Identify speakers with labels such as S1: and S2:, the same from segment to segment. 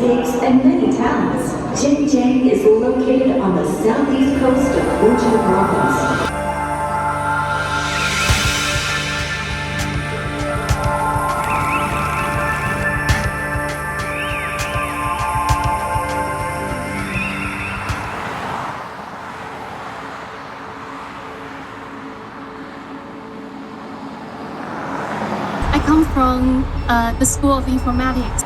S1: landscapes, and many towns. Jinjiang is located on the southeast coast of Fujian province.
S2: I come from the School of Informatics.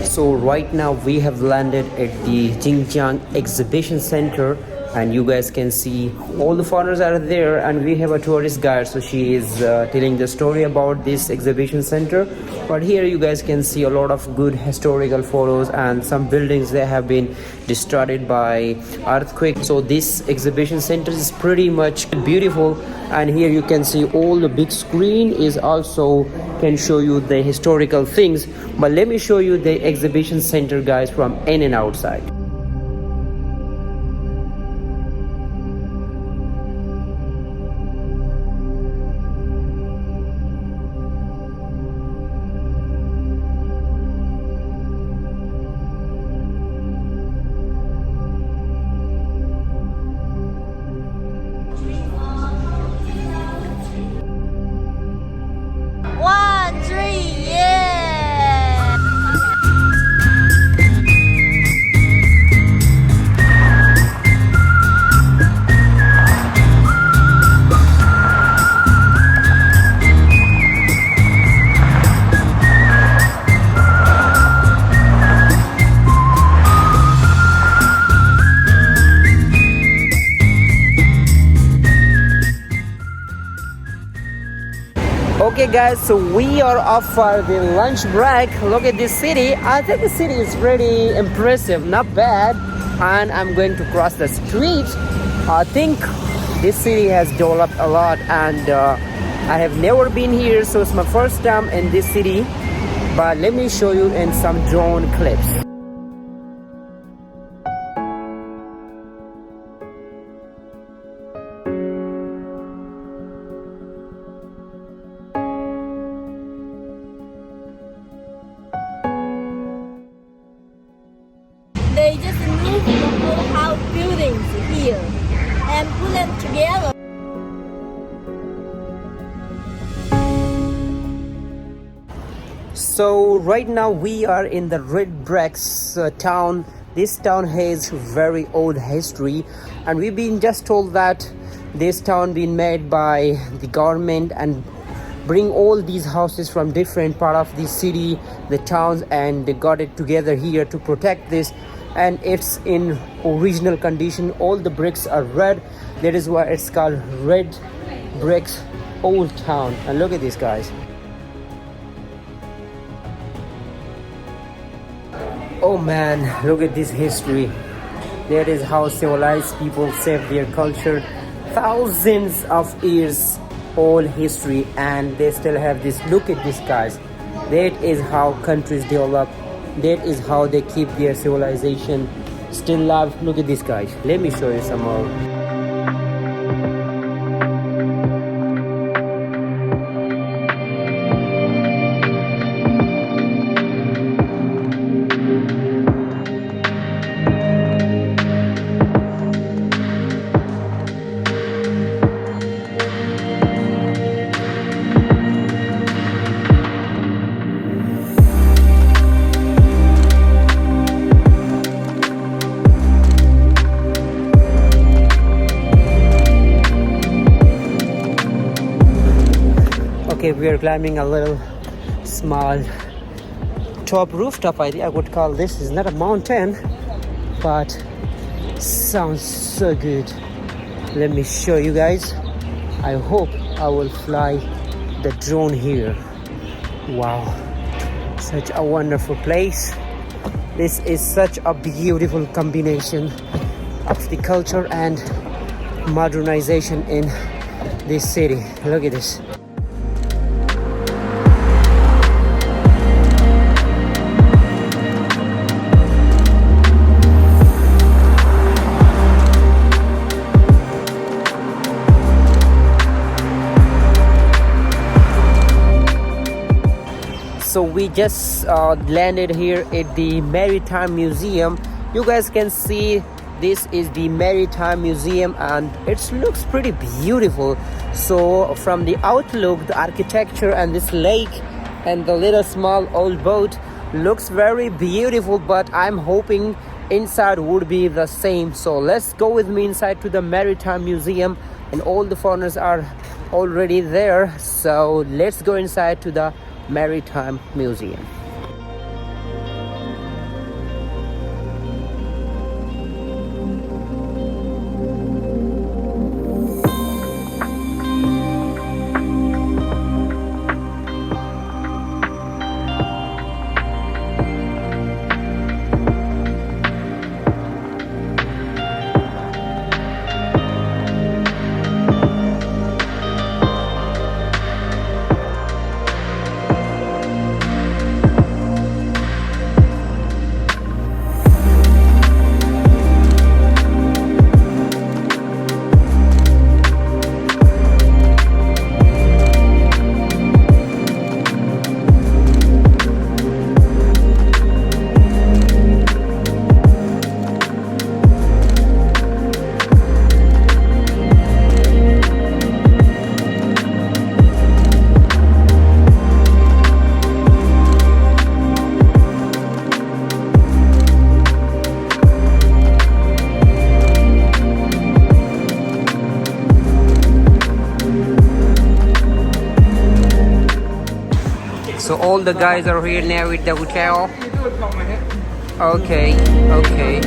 S3: So right now we have landed at the Jinjiang Exhibition Center, and you guys can see all the foreigners are there, and we have a tourist guide, so she is telling the story about this exhibition center. But here you guys can see a lot of good historical photos, and some buildings that have been destroyed by earthquake. So this exhibition center is pretty much beautiful, and here you can see all the big screen is also can show you the historical things. But let me show you the exhibition center, guys, from in and outside. Okay guys, so we are off for the lunch break. Look at this city. I think the city is pretty impressive, not bad. And I'm going to cross the street. I think this city has developed a lot, and I have never been here, so it's my first time in this city. But let me show you in some drone clips.
S4: They just move the whole house buildings here and put them together.
S3: So right now we are in the Red Bricks town. This town has very old history, and we've been just told that this town been made by the government and bring all these houses from different part of the city, the towns, and they got it together here to protect this. And it's in original condition. All the bricks are red. That is why it's called Red Bricks Old Town. And look at these guys. Oh man, look at this history. That is how civilized people save their culture. Thousands of years old history, and they still have this. Look at this, guys. That is how countries develop. That is how they keep their civilization still alive. Look at this, guys. Let me show you some more. Okay, we are climbing a little small top rooftop. I would call this. Is not a mountain, but sounds so good. Let me show you guys. I hope I will fly the drone here. Wow, such a wonderful place. This is such a beautiful combination of the culture and modernization in this city. Look at this. So we just landed here at the Maritime Museum. You guys can see this is the Maritime Museum and it looks pretty beautiful. So from the outlook, the architecture and this lake and the little small old boat looks very beautiful, but I'm hoping inside would be the same. So let's go with me inside to the Maritime Museum, and all the foreigners are already there. So let's go inside to the Maritime Museum. So all the guys are here now at the hotel. Okay, okay.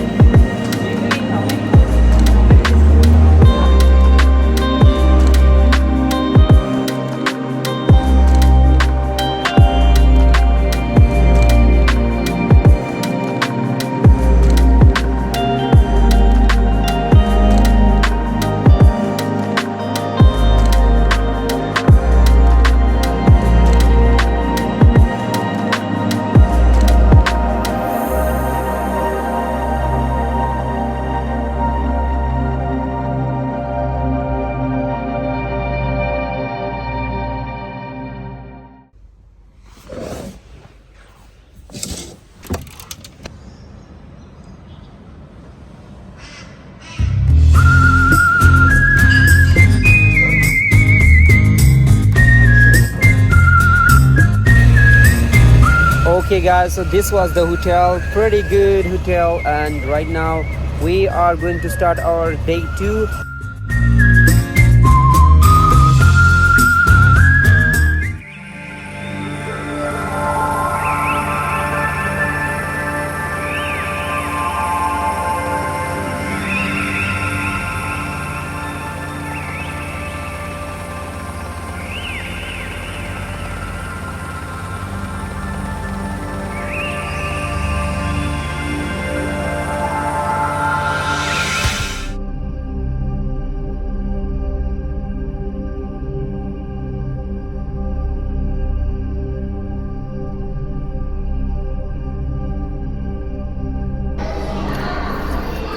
S3: Okay guys, so this was the hotel, pretty good hotel, and right now we are going to start our day 2.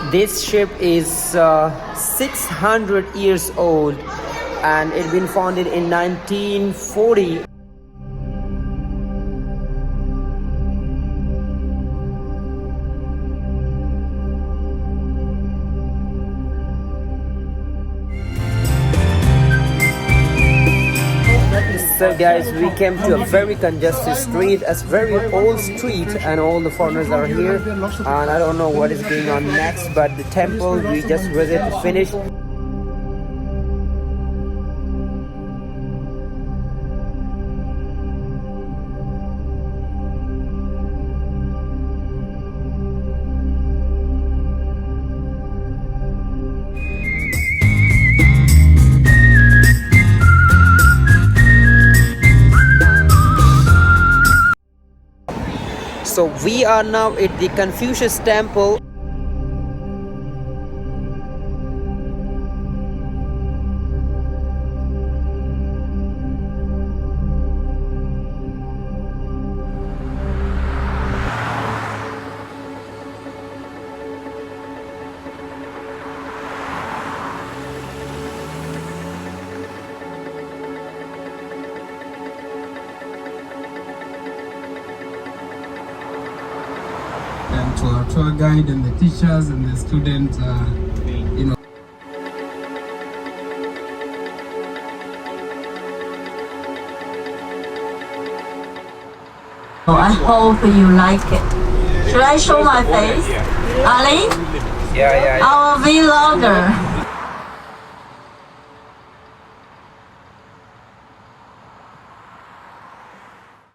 S3: This ship is 600 years old and it been founded in 1940. So guys, we came to a very congested street, a very old street, and all the foreigners are here, and I don't know what is going on next, but the temple we just visited finished. So we are now at the Confucius temple.
S5: and to our tour guide and the teachers and the students, you know.
S6: I hope you like it. Should I show my face? Ali?
S3: Yeah.
S6: Our vlogger.